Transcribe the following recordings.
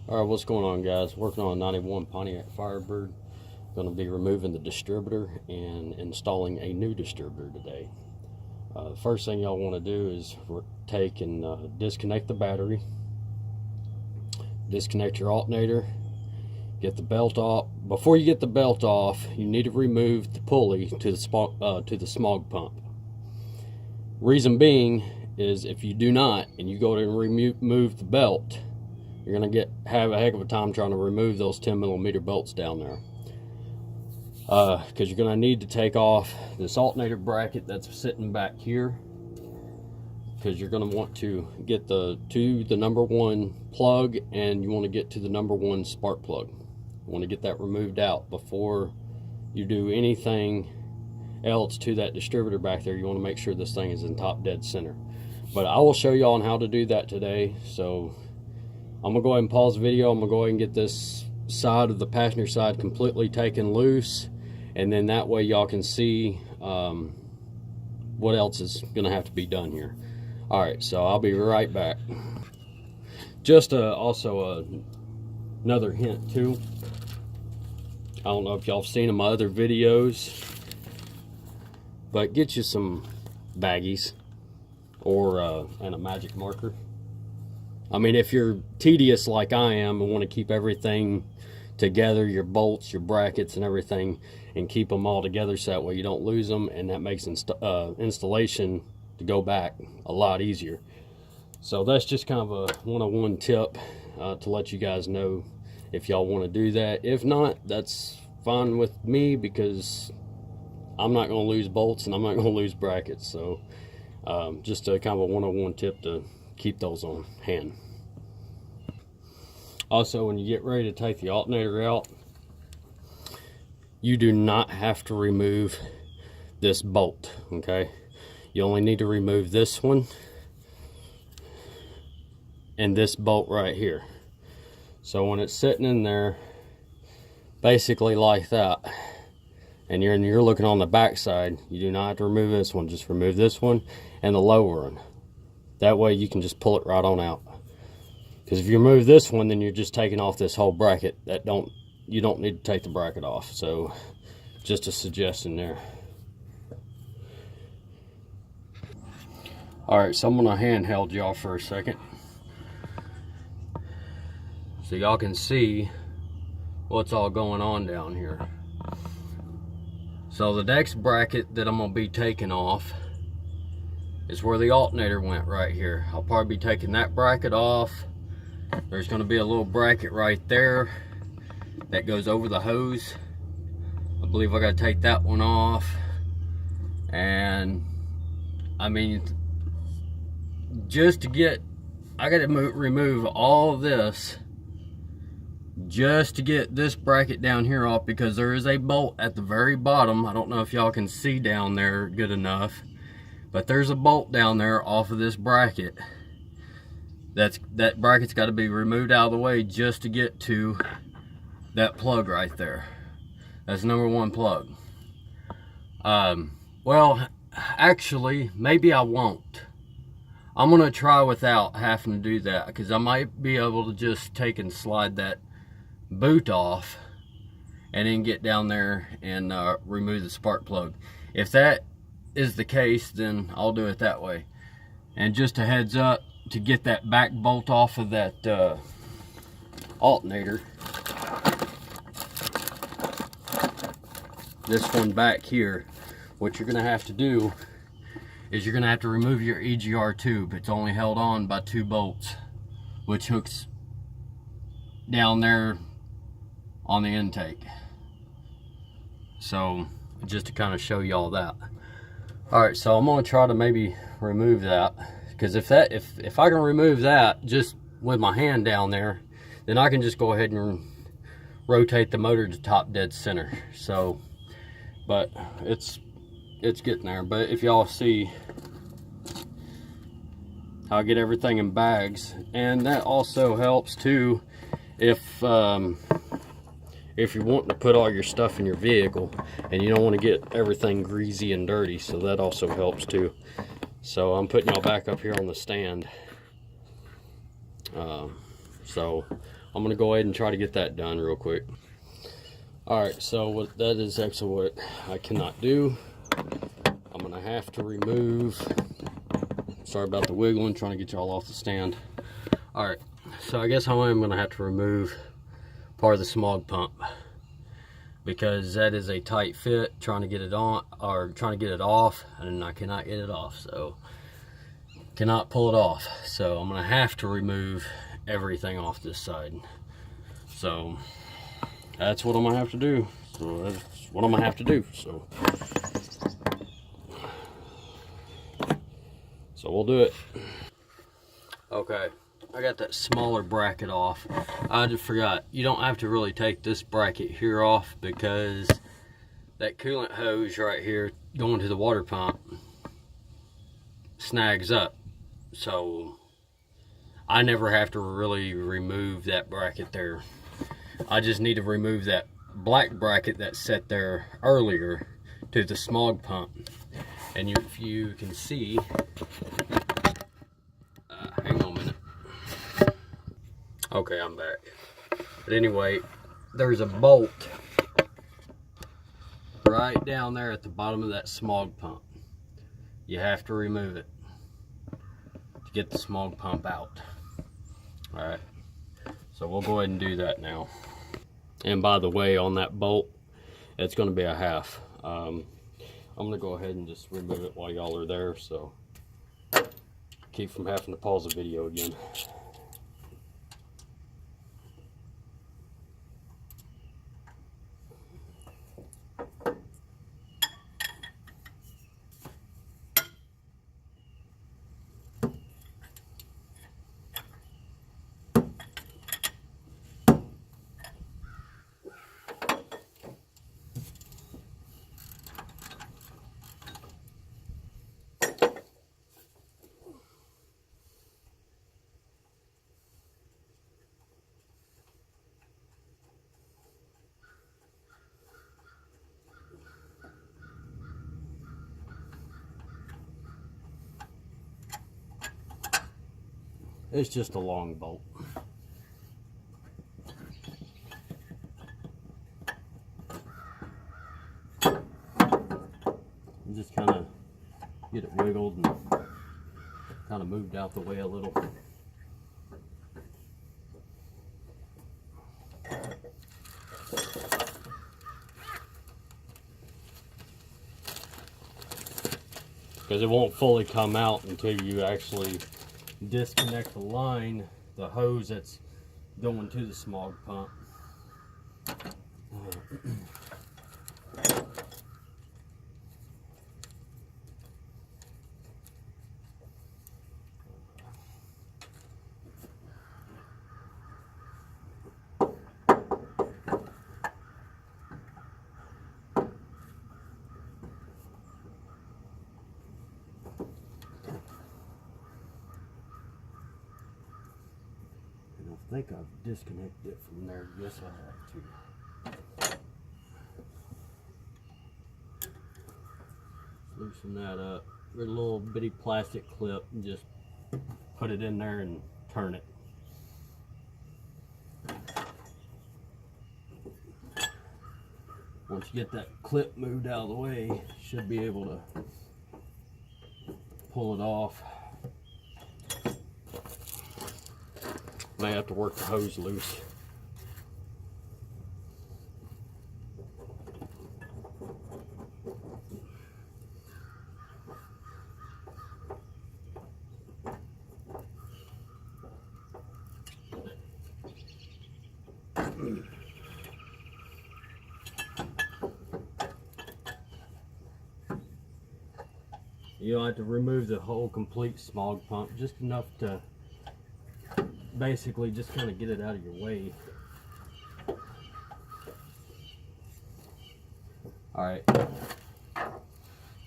Alright, what's going on, guys? Working on a 91 Pontiac Firebird. Going to be removing the distributor and installing a new distributor today. The first thing y'all want to do is take and disconnect the battery, disconnect your alternator, get the belt off. Before you get the belt off, you need to remove the pulley to the smog pump. Reason being is if you do not and you go to remove the belt, you're going to have a heck of a time trying to remove those 10mm bolts down there. Because you're going to need to take off this alternator bracket that's sitting back here, because you're going to want to get to the number 1 plug, and you want to get to the number 1 spark plug. You want to get that removed out before you do anything else to that distributor back there. You want to make sure this thing is in top dead center. But I will show y'all on how to do that today. So I'm going to go ahead and pause the video. I'm going to go ahead and get this side of the passenger side completely taken loose, and then that way y'all can see what else is going to have to be done here. Alright, so I'll be right back. Just also another hint too. I don't know if y'all have seen in my other videos, but get you some baggies or and a magic marker. I mean, if you're tedious like I am and want to keep everything together, your bolts, your brackets and everything, and keep them all together so that way you don't lose them, and that makes installation to go back a lot easier. So that's just kind of a one-on-one tip to let you guys know if y'all want to do that. If not, that's fine with me, because I'm not going to lose bolts and I'm not going to lose brackets. So just a kind of a one-on-one tip to keep those on hand. Also, when you get ready to take the alternator out, you do not have to remove this bolt, okay? You only need to remove this one and this bolt right here. So when it's sitting in there basically like that, and you're looking on the back side, you do not have to remove this one. Just remove this one and the lower one. That way you can just pull it right on out. Because if you remove this one, then you're just taking off this whole bracket. You don't need to take the bracket off. So just a suggestion there. Alright, so I'm gonna handheld y'all for a second, so y'all can see what's all going on down here. So the next bracket that I'm gonna be taking off is where the alternator went, right here. I'll probably be taking that bracket off. There's gonna be a little bracket right there that goes over the hose. I believe I gotta take that one off. And I mean, just to get, I gotta remove all of this just to get this bracket down here off, because there is a bolt at the very bottom. I don't know if y'all can see down there good enough, but there's a bolt down there off of this bracket. That bracket's got to be removed out of the way just to get to that plug right there. That's number 1 plug. Well, actually, maybe I won't. I'm gonna try without having to do that, because I might be able to just take and slide that boot off and then get down there and remove the spark plug. If that is the case, then I'll do it that way. And just a heads up, to get that back bolt off of that alternator, this one back here, what you're gonna have to do is you're gonna have to remove your EGR tube. It's only held on by 2 bolts, which hooks down there on the intake. So just to kind of show y'all that. Alright, so I'm gonna try to maybe remove that, because if I can remove that just with my hand down there, then I can just go ahead and rotate the motor to top dead center. So, but it's getting there. But if y'all see, I'll get everything in bags, and that also helps too if you're wanting to put all your stuff in your vehicle and you don't want to get everything greasy and dirty. So that also helps too. So I'm putting y'all back up here on the stand. So I'm gonna go ahead and try to get that done real quick. All right, so that is actually what I cannot do. I'm gonna have to remove, sorry about the wiggling, trying to get y'all off the stand. All right, so I guess I am gonna have to remove part of the smog pump, because that is a tight fit, trying to get it on, or trying to get it off, and I cannot get it off, so cannot pull it off. So I'm gonna have to remove everything off this side. So that's what I'm gonna have to do. So that's what I'm gonna have to do. So we'll do it. Okay, I got that smaller bracket off. I just forgot, you don't have to really take this bracket here off, because that coolant hose right here going to the water pump snags up. So I never have to really remove that bracket there. I just need to remove that black bracket that set there earlier to the smog pump. And if you can see, hang on a minute. Okay, I'm back. But anyway, there's a bolt right down there at the bottom of that smog pump. You have to remove it to get the smog pump out. All right, so we'll go ahead and do that now. And by the way, on that bolt, it's going to be a half. I'm going to go ahead and just remove it while y'all are there, so keep from having to pause the video again. It's just a long bolt. Just kind of get it wiggled and kind of moved out the way a little. Because it won't fully come out until you actually disconnect the line, the hose that's going to the smog pump. I think I've disconnected it from there. Yes, I have to. Loosen that up. Get a little bitty plastic clip and just put it in there and turn it. Once you get that clip moved out of the way, you should be able to pull it off. May have to work the hose loose. You don't have to remove the whole complete smog pump, just enough to basically just kind of get it out of your way. Alright,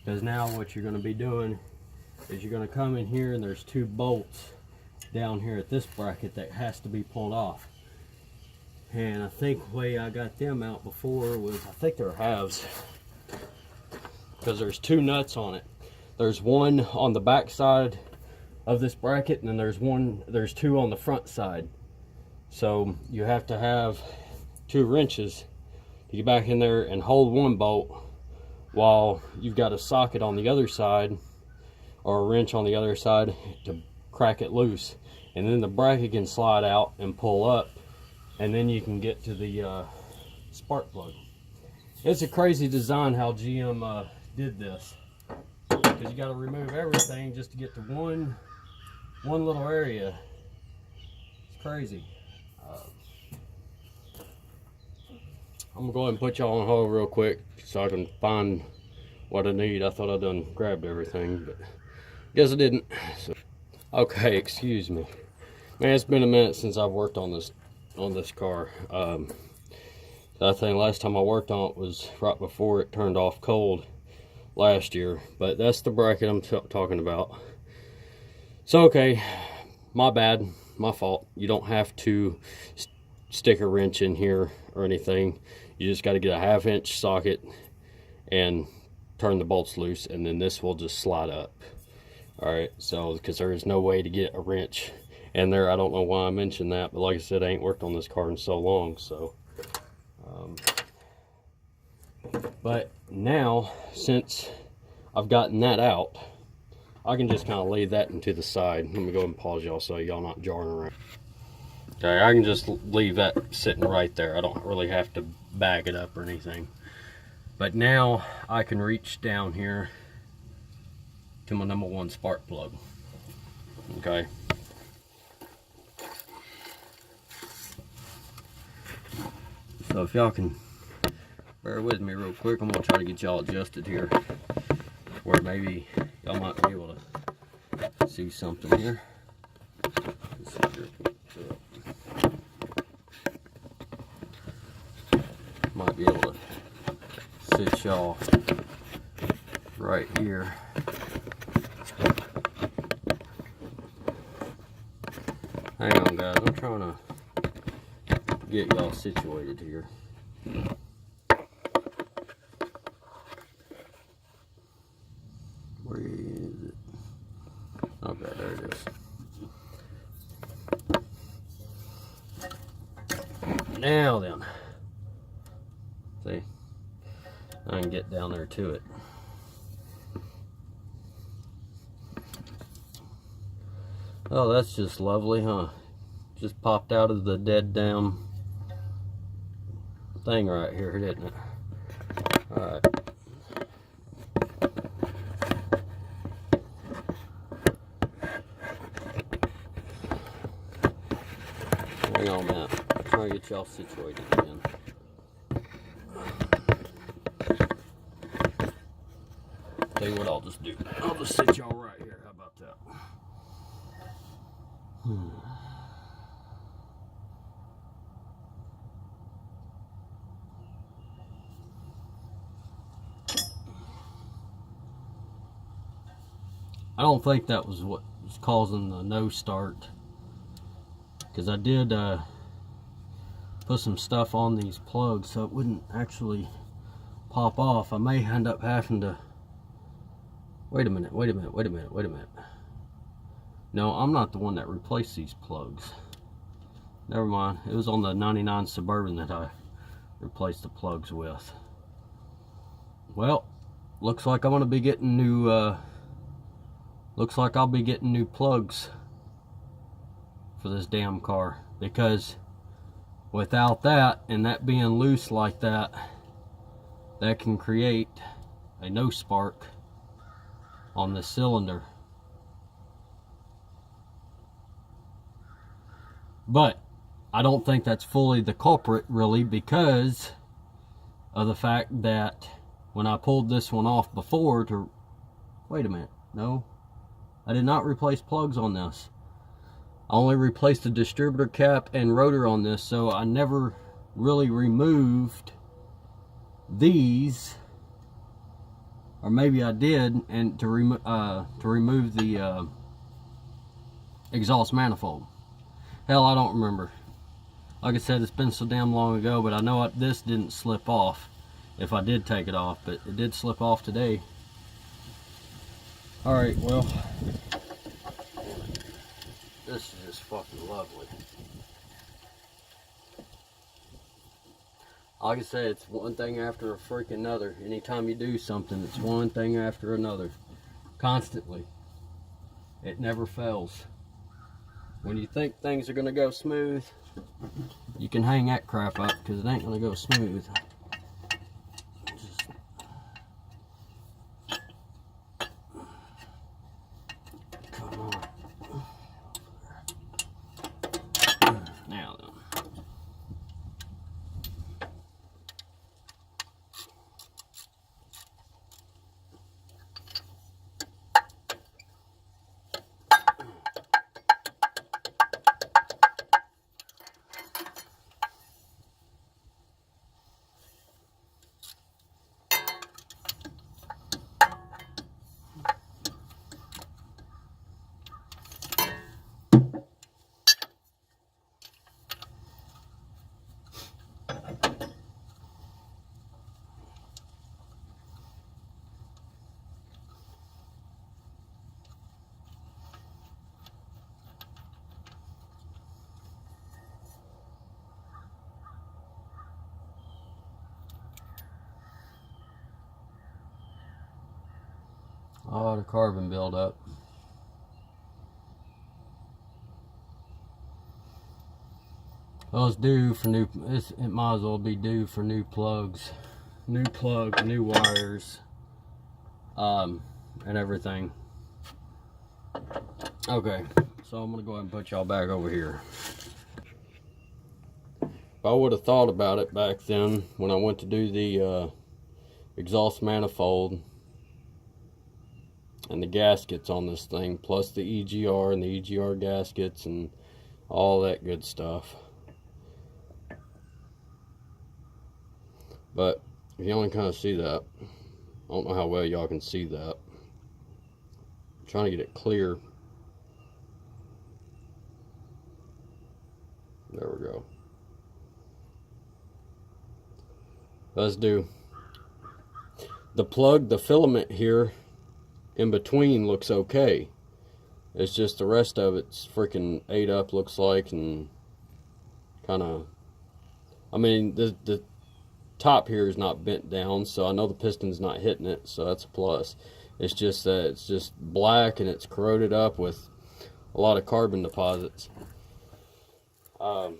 because now what you're going to be doing is you're going to come in here, and there's two bolts down here at this bracket that has to be pulled off. And I think the way I got them out before was, I think they're halves, because there's two nuts on it. There's one on the back side of this bracket, and then there's two on the front side. So you have to have 2 wrenches to get back in there and hold one bolt while you've got a socket on the other side or a wrench on the other side to crack it loose. And then the bracket can slide out and pull up, and then you can get to the spark plug. It's a crazy design how GM did this, because you got to remove everything just to get to one little area. It's crazy. I'm gonna go ahead and put y'all on hold real quick so I can find what I need. I thought I done grabbed everything, but guess I didn't. So, okay, excuse me, man. It's been a minute since I've worked on this car. I think last time I worked on it was right before it turned off cold last year. But that's the bracket I'm talking about. So okay, my bad, my fault. You don't have to stick a wrench in here or anything. You just got to get a 1/2 inch socket and turn the bolts loose, and then this will just slide up. All right, so because there is no way to get a wrench in there. I don't know why I mentioned that, but like I said, I ain't worked on this car in so long. So but now, since I've gotten that out, I can just kind of lay that into the side. Let me go ahead and pause y'all so y'all not jarring around. Okay, I can just leave that sitting right there. I don't really have to bag it up or anything. But now I can reach down here to my number 1 spark plug. Okay. So if y'all can bear with me real quick, I'm gonna try to get y'all adjusted here where maybe y'all might be able to see something here. Might be able to sit y'all right here. Hang on, guys. I'm trying to get y'all situated here. Where is it? Okay, there it is. Now then. See, I can get down there to it. Oh, that's just lovely, huh? Just popped out of the dead damn thing right here, didn't it? Alright. Hang on a minute. I'm trying to get y'all situated again. Tell you what I'll just do. I'll just sit y'all right here. How about that? I don't think that was what was causing the no start, because I did put some stuff on these plugs so it wouldn't actually pop off. I may end up having to wait a minute. No, I'm not the one that replaced these plugs. Never mind. It was on the 99 Suburban that I replaced the plugs with. Well, looks like I'm gonna be getting new looks like I'll be getting new plugs for this damn car, because without that, and that being loose like that, that can create a no spark on the cylinder. But I don't think that's fully the culprit, really, because of the fact that when I pulled this one off before to... Wait a minute. No, I did not replace plugs on this. I only replaced the distributor cap and rotor on this, so I never really removed these. Or maybe I did, and to remove the exhaust manifold. Hell, I don't remember. Like I said, it's been so damn long ago, but I know this didn't slip off if I did take it off, but it did slip off today. Alright, well, this is just fucking lovely. Like I said, it's one thing after a freaking another. Anytime you do something, it's one thing after another. Constantly. It never fails. When you think things are going to go smooth, you can hang that crap up because it ain't going to go smooth. Come on. Now then. Oh, the carbon buildup. Well, it's due for new. It might as well be due for new plugs, new wires, and everything. Okay, so I'm gonna go ahead and put y'all back over here. If I would have thought about it back then when I went to do the exhaust manifold and the gaskets on this thing, plus the EGR and the EGR gaskets and all that good stuff. But you can only kind of see that. I don't know how well y'all can see that. I'm trying to get it clear. There we go. Let's do the plug. The filament here in between looks okay. It's just the rest of it's freaking ate up, looks like, and kind of, I mean, the top here is not bent down, so I know the piston's not hitting it, so that's a plus. It's just that it's just black and it's corroded up with a lot of carbon deposits. So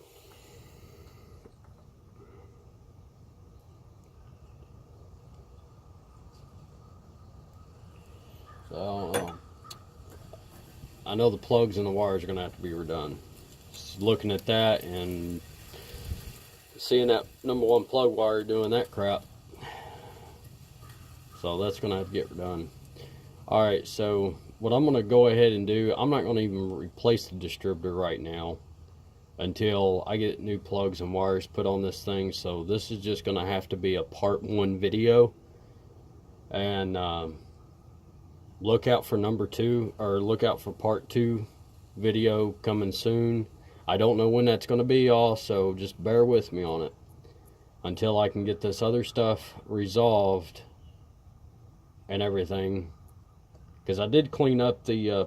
I don't know. I know the plugs and the wires are going to have to be redone. Just looking at that and seeing that number one plug wire doing that crap. So that's going to have to get redone. Alright, so what I'm going to go ahead and do, I'm not going to even replace the distributor right now until I get new plugs and wires put on this thing. So this is just going to have to be a part 1 video. And look out for number 2, or look out for part 2 video coming soon. I don't know when that's going to be, y'all, so just bear with me on it until I can get this other stuff resolved and everything, because I did clean up the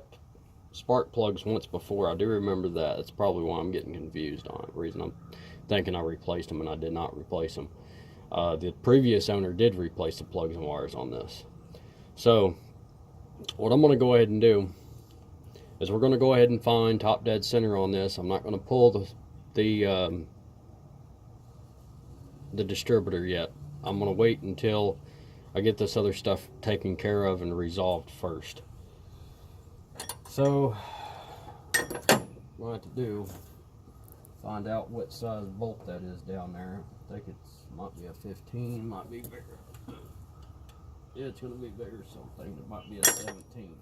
spark plugs once before. I do remember that. That's probably why I'm getting confused on it. The reason I'm thinking I replaced them and I did not replace them. The previous owner did replace the plugs and wires on this. So what I'm going to go ahead and do is we're going to go ahead and find top dead center on this. I'm not going to pull the distributor yet. I'm going to wait until I get this other stuff taken care of and resolved first. So what I have to do, find out what size bolt that is down there. I think it's might be a 15, might be bigger. Yeah, it's going to be bigger, something. It might be a 17.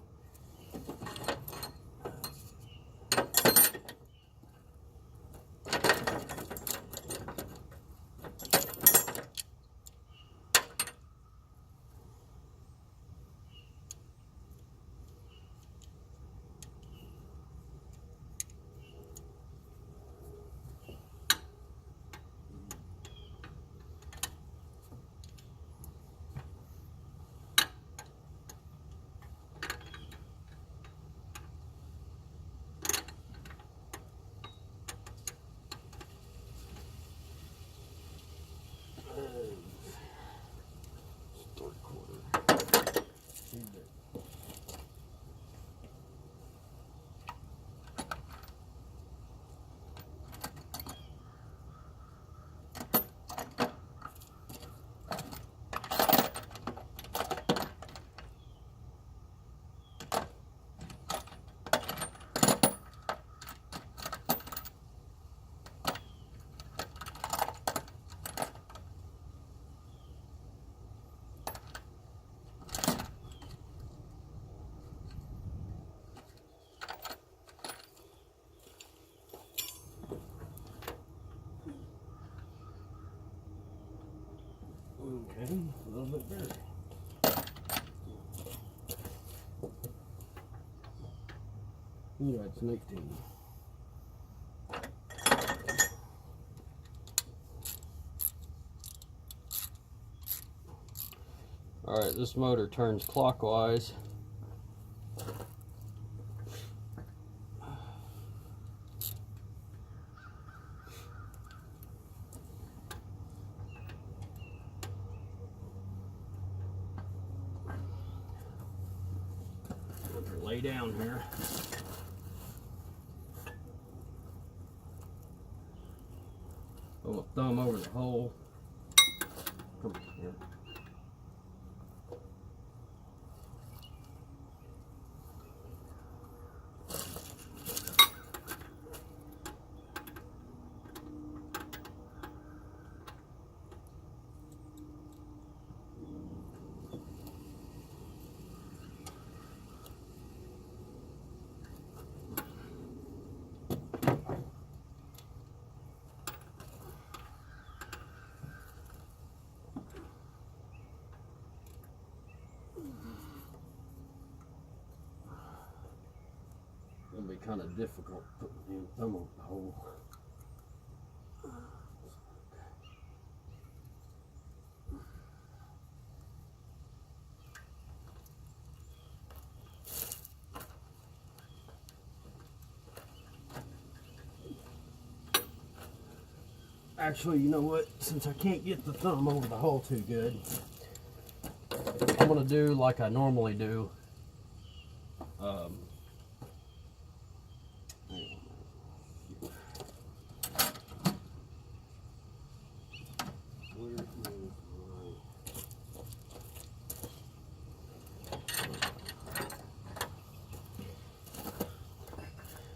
Okay, a little bit better. Yeah, it's an 18. Alright, this motor turns clockwise. Lay down here. Put my thumb over the hole. Come here. It'll be kind of difficult putting the thumb over the hole. Actually, you know what? Since I can't get the thumb over the hole too good, I'm going to do like I normally do.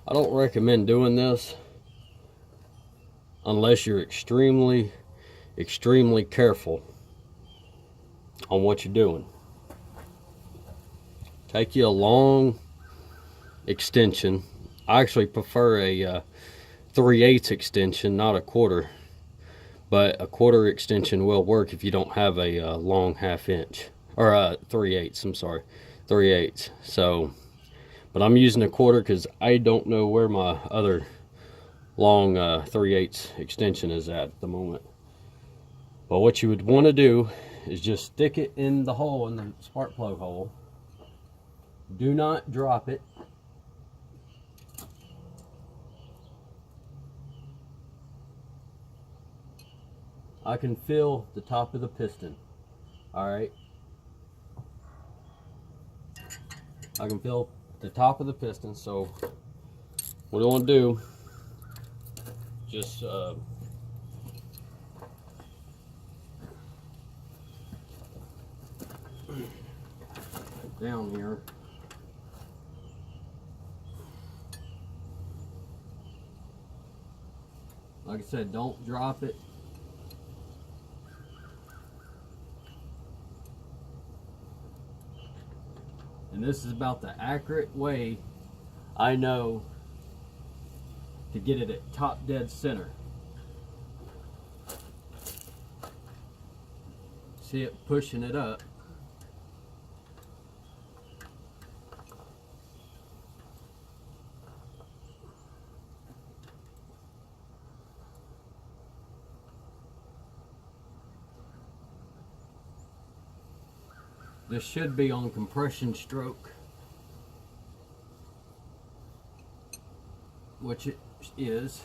I don't recommend doing this unless you're extremely careful on what you're doing. Take you a long extension. I actually prefer a 3/8 extension, not a quarter, but a quarter extension will work if you don't have a long 1/2 inch, or 3/8. I'm sorry, 3/8. So, but I'm using a quarter because I don't know where my other long 3/8 extension is at the moment. But what you would want to do is just stick it in the hole, in the spark plug hole. Do not drop it. I can feel the top of the piston. Alright. I can feel the top of the piston, so what I want to do, just down here. Like I said, don't drop it. And this is about the accurate way I know to get it at top dead center. See it pushing it up. This should be on compression stroke, which it is.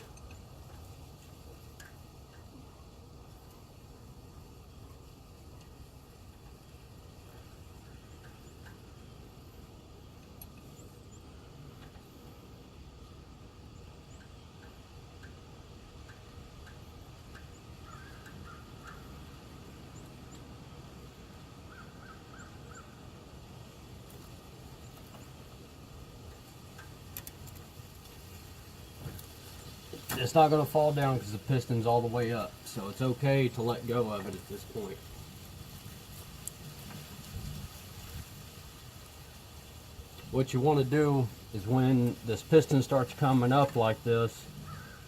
It's not going to fall down because the piston's all the way up, so it's okay to let go of it at this point. What you want to do is when this piston starts coming up like this,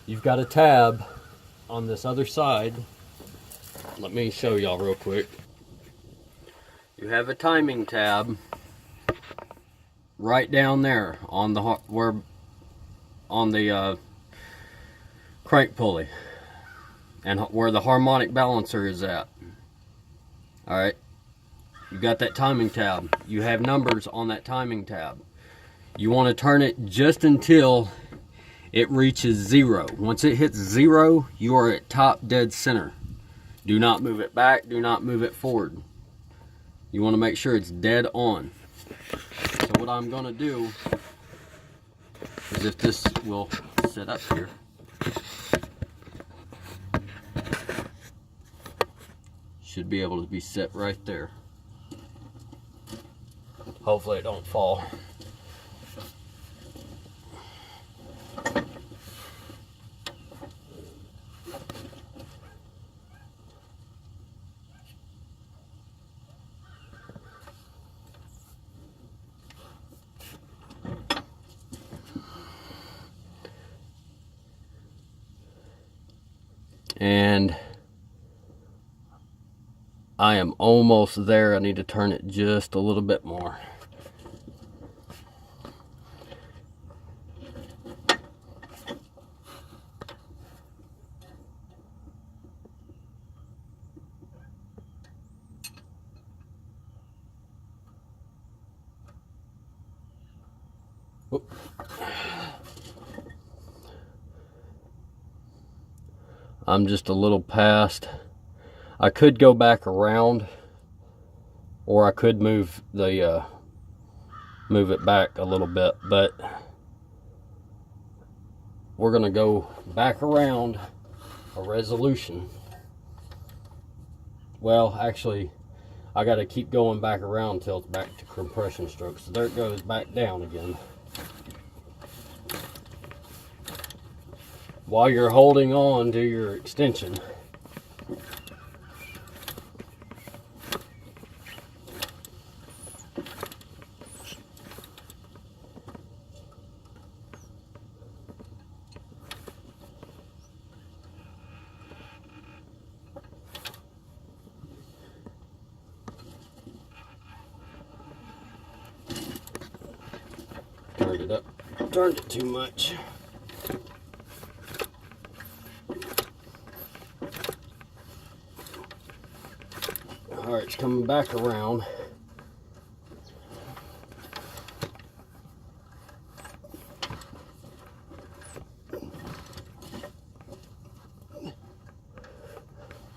you've got a tab on this other side let me show y'all real quick. You have a timing tab right down there on the crank pulley, and where the harmonic balancer is at. All right, you got that timing tab. You have numbers on that timing tab. You want to turn it just until it reaches 0. Once it hits 0, you are at top dead center. Do not move it back, do not move it forward. You want to make sure it's dead on. So what I'm going to do is, if this will sit up here, should be able to be set right there. Hopefully it don't fall. And I am almost there. I need to turn it just a little bit more. Oop. I'm just a little past. I could go back around, or I could move it back a little bit, but we're gonna go back around a resolution. Well, actually, I gotta keep going back around until it's back to compression stroke. So there it goes back down again. While you're holding on to your extension. Turned it up, turned it too much. Alright, it's coming back around.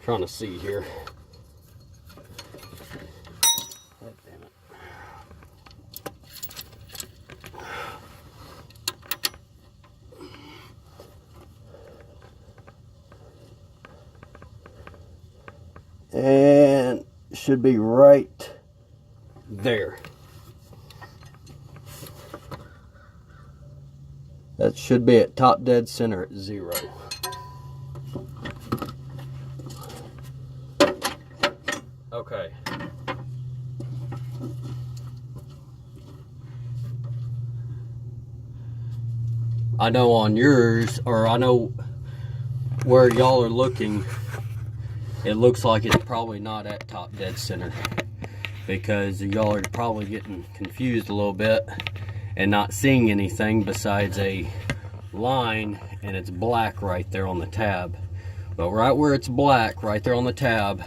Trying to see here. Oh, damn it. And should be right there. That should be at top dead center at 0. Okay. I know on yours, or I know where y'all are looking, it looks like it's probably not at top dead center, because y'all are probably getting confused a little bit and not seeing anything besides a line, and it's black right there on the tab. But right where it's black right there on the tab,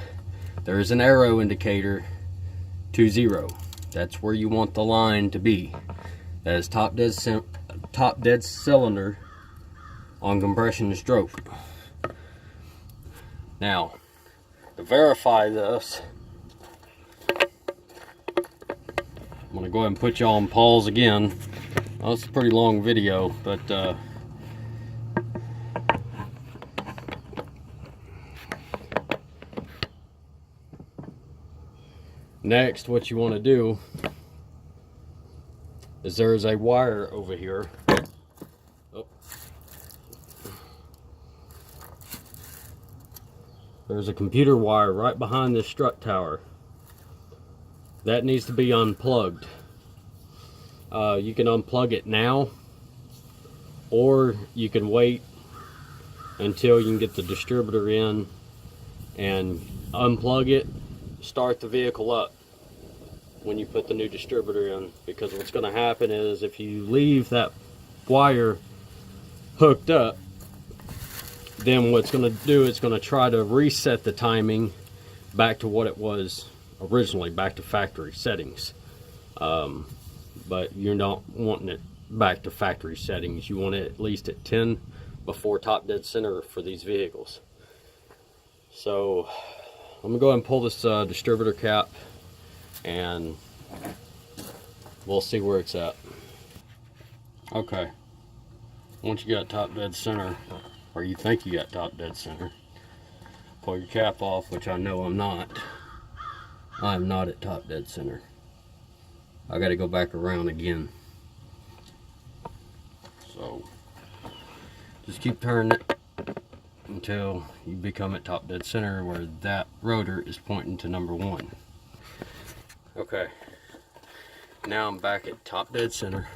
there is an arrow indicator to 0. That's where you want the line to be. That is top dead cylinder on compression and stroke. Now, to verify this, I'm going to go ahead and put y'all on pause again. Well, it's a pretty long video, but next, what you want to do is there's a wire over here. Oh. There's a computer wire right behind this strut tower. That needs to be unplugged. You can unplug it now, or you can wait until you can get the distributor in and unplug it, start the vehicle up when you put the new distributor in, because what's going to happen is if you leave that wire hooked up, then what's going to do, it's going to try to reset the timing back to what it was originally, back to factory settings. But you're not wanting it back to factory settings. You want it at least at 10 before top dead center for these vehicles. So I'm gonna go ahead and pull this distributor cap, and we'll see where it's at. Okay, once you got top dead center, or you think you got top dead center, pull your cap off, which I know I'm not. I'm not at top dead center. I got to go back around again. So just keep turning it until you become at top dead center, where that rotor is pointing to number 1. Okay, now I'm back at top dead center,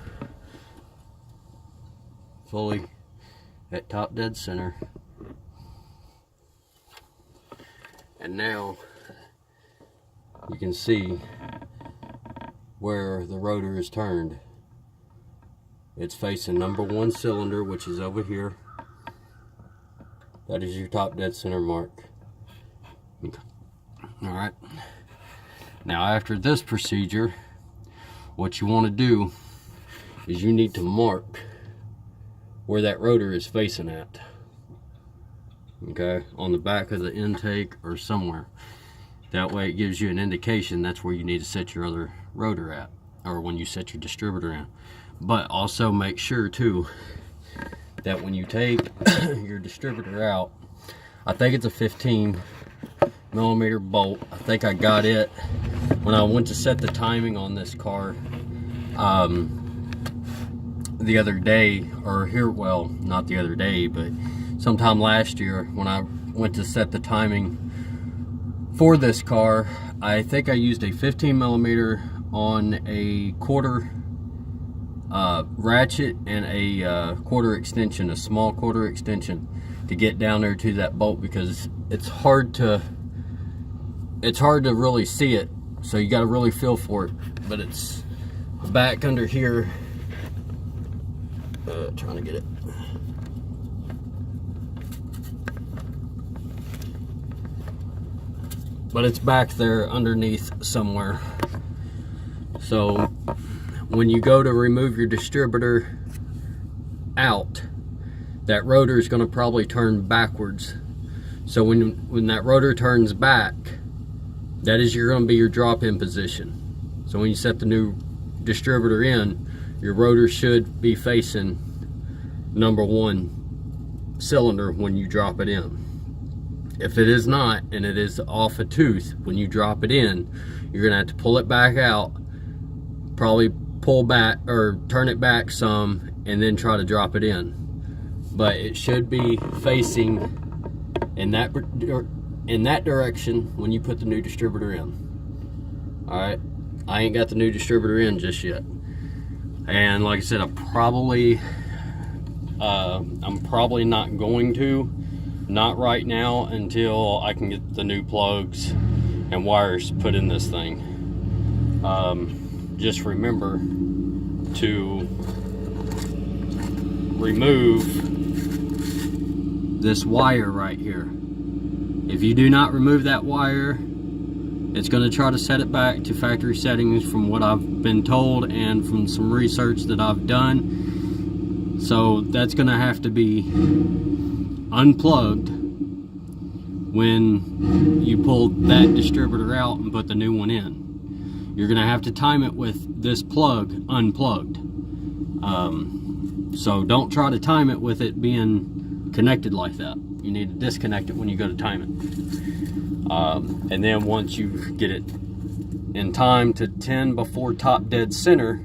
fully at top dead center, and now you can see where the rotor is turned. It's facing number 1 cylinder, which is over here. That is your top dead center mark. Alright, now after this procedure, what you want to do is you need to mark where that rotor is facing at. Okay, on the back of the intake or somewhere. That way it gives you an indication that's where you need to set your other rotor at, or when you set your distributor in. But also make sure too that when you take your distributor out, I think it's a 15mm bolt. I think I got it when I went to set the timing on this car the other day, or here, well, not the other day, but sometime last year when I went to set the timing for this car. I think I used a 15mm on a quarter ratchet and a quarter extension, a small quarter extension, to get down there to that bolt, because it's hard to really see it, so you got to really feel for it. But it's back under here, trying to get it. But it's back there underneath somewhere. So when you go to remove your distributor out, that rotor is going to probably turn backwards. So when that rotor turns back, that is going to be your drop-in position. So when you set the new distributor in, your rotor should be facing number 1 cylinder when you drop it in. If it is not, and it is off a tooth when you drop it in, you're gonna have to pull it back out, probably pull back or turn it back some, and then try to drop it in. But it should be facing in that direction when you put the new distributor in. All right, I ain't got the new distributor in just yet, and like I said, I'm probably not going to. Not right now, until I can get the new plugs and wires put in this thing. Just remember to remove this wire right here. If you do not remove that wire, it's going to try to set it back to factory settings, from what I've been told and from some research that I've done. So that's going to have to be unplugged when you pull that distributor out and put the new one in. You're going to have to time it with this plug unplugged. So don't try to time it with it being connected like that. You need to disconnect it when you go to time it. And then once you get it in time to 10 before top dead center,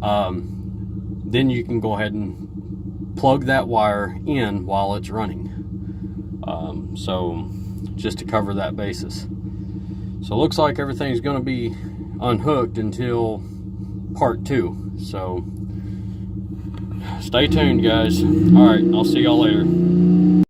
then you can go ahead and plug that wire in while it's running. So just to cover that basis. So it looks like everything's going to be unhooked until part 2. So stay tuned, guys. All right, I'll see y'all later.